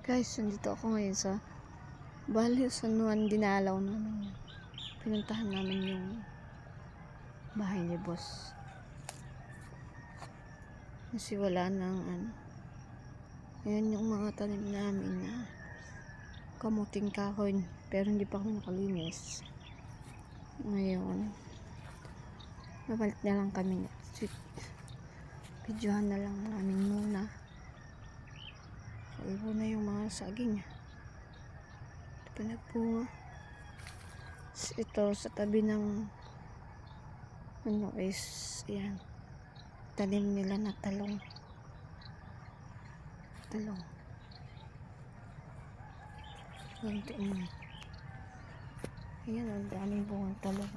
Guys, nandito ako ngayon sa Bali, San Juan. Dinalaw namin. Pinuntahan namin yung bahay ni boss. Kasi wala nang ayan yung mga tanim namin na kamuting kahoy. Pero hindi pa kami nakalinis. Ngayon, nabalik na lang kami. Videohan na lang namin muna. Ibo na yung mga saging. Pinagpunga. Ito sa tabi ng is yan. Tanim nila na talong. Ganito yun. Ayan, ang daming bungang talong.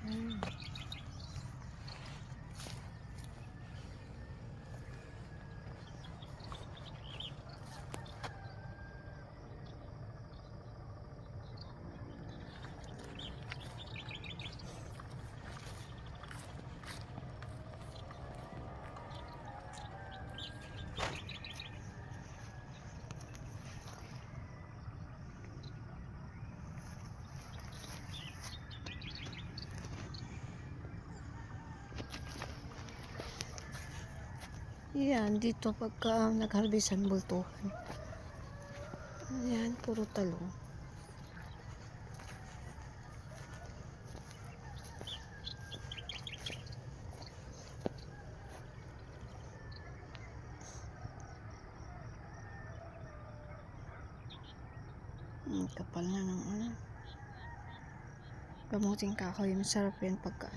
Ayan. Yan, dito pagka nagharbisan bultuhan. Ayan, puro talong. Kapal na ng kamuting kahoy. Masarap yan pagka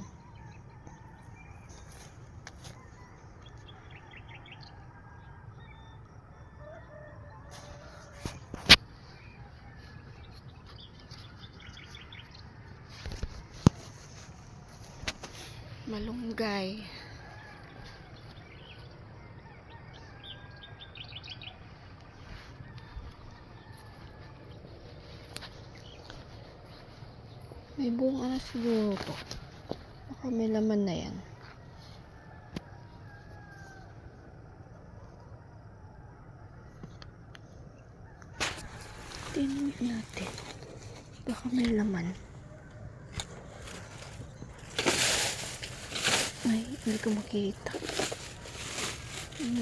malunggay. May bunga na siguro to. Baka may laman na yan. Tingnan natin. Baka may laman. Ay, hindi ko makita.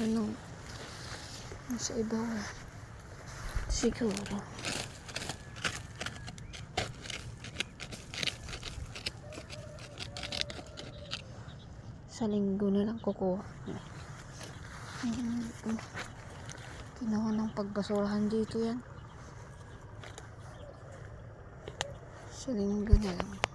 Ano? Nasa ibaw. Siguro. Sa linggo na lang kukuha. Kinuha ng pagbasurahan dito yan. Sa linggo na lang.